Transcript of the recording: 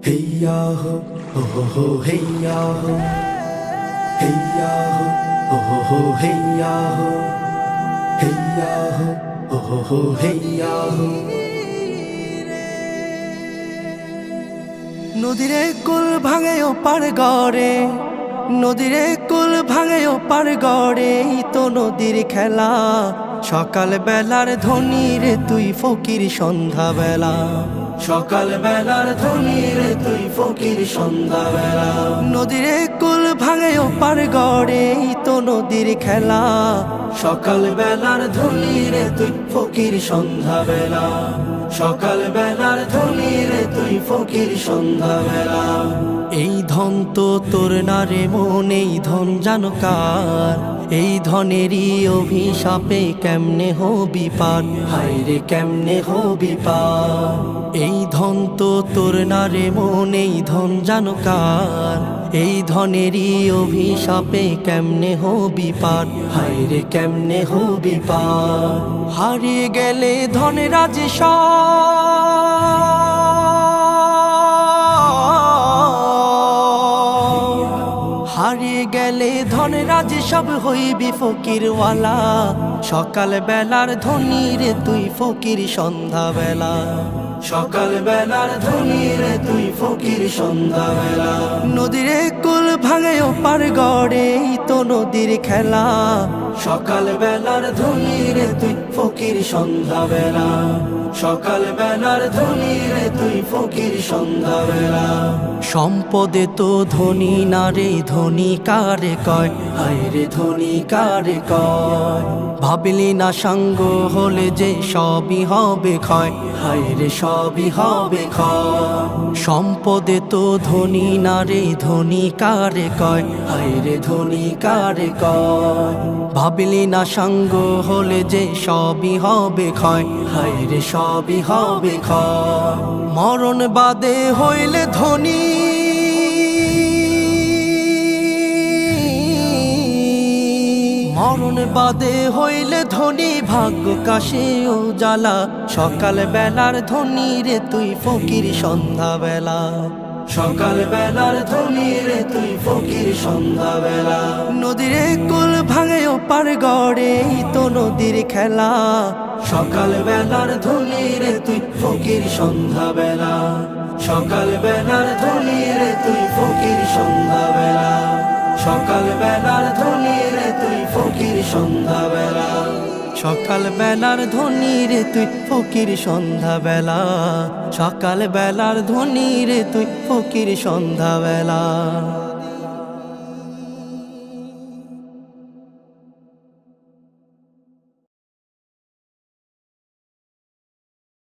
Heya ho, heya ho, heya ho, heya ho, heya ho, heya ho. নদীরে কুল ভাঙে ও পার গড়ে, নদীরে কুল ভাঙে ও পার গড়ে, তো নদীর খেলা। সকাল বেলার ধ্বনি রে তুই ফকির সন্ধ্যা বেলা, সকাল বেলার ধ্বনি রে তুই ফকির সন্ধ্যা বেলা। নদীরে কুল ভাঙে ও পার গড়ে, তো নদীর খেলা। সকাল বেলার ধ্বনি রে তুই ফকির সন্ধ্যা বেলা, সকাল বেলার ধ্বনি রে তুই ফকির সন্ধ্যা বেলা। এই ধন তো তোর না রে মন, এই ধন জানো কার? এই ধনেরই অভিশাপে কেমনে হবি পার, হায় রে কেমনে হবি পার। এই ধন তো তোর না রে মন, এই ধন জানো কার? এই ধনেরই অভিশাপে কেমনে হবি পার, হায় রে কেমনে হবি পার। হারিয়ে গেলে ধনে রাজে হারিয়ে গেলে ধন রাজে সব হইবি ফকিরওয়ালা। সকাল বেলার ধ্বনি রে তুই ফকির সন্ধ্যা বেলা, সকাল বেলার ধ্বনি রে তুই ফকির সন্ধ্যা বেলা। নদীরে কুল ভাঙে ও পার গড়ে, তো নদীর খেলা। সকাল বেলার ধ্বনি রে তুই ফকির সন্ধ্যা বেলা, সকাল বেলার ধ্বনি রে তুই ফকির সন্ধ্যা বেলা। সম্পদে তো ধনী না রে, ধনী কারে কয়, হায় রে ধনী কারে কয়। ভাবলি না সাঙ্গ হলে যে সবই হবে ক্ষয়, হায় রে সবই হবে ক্ষয়। সম্পদে তো ধনী না রে, ধনী কারে কয়, হায় রে ধনী কারে কয়। ভাবলি না সাঙ্গ হলে যে সবই হবে ক্ষয়, হায় রে সবই হবে ক্ষয়। মরণ বাদে হইলে ধনী, মরণ বাদে হইলে ধনী, ভাগ্য কাশে ও জ্বালা। সকাল বেলার ধ্বনি রে তুই ফকির সন্ধ্যা বেলা, সকাল বেলার ধ্বনি রে তুই ফকির সন্ধ্যা বেলা। নদীরে কুল ভাঙে ও পার গড়ে, তো নদীর খেলা। সকাল বেলার ধ্বনি রে তুই ফকির সন্ধ্যা বেলা, সকাল বেলার ধ্বনি রে তুই ফকির সন্ধ্যা বেলা, সকাল বেলার ধ্বনি রে তুই ফকির সন্ধ্যা বেলা। সকাল বেলার ধ্বনি রে তুই ফকির সন্ধ্যা বেলা, সকাল বেলার ধ্বনি রে তুই ফকির সন্ধ্যা বেলা।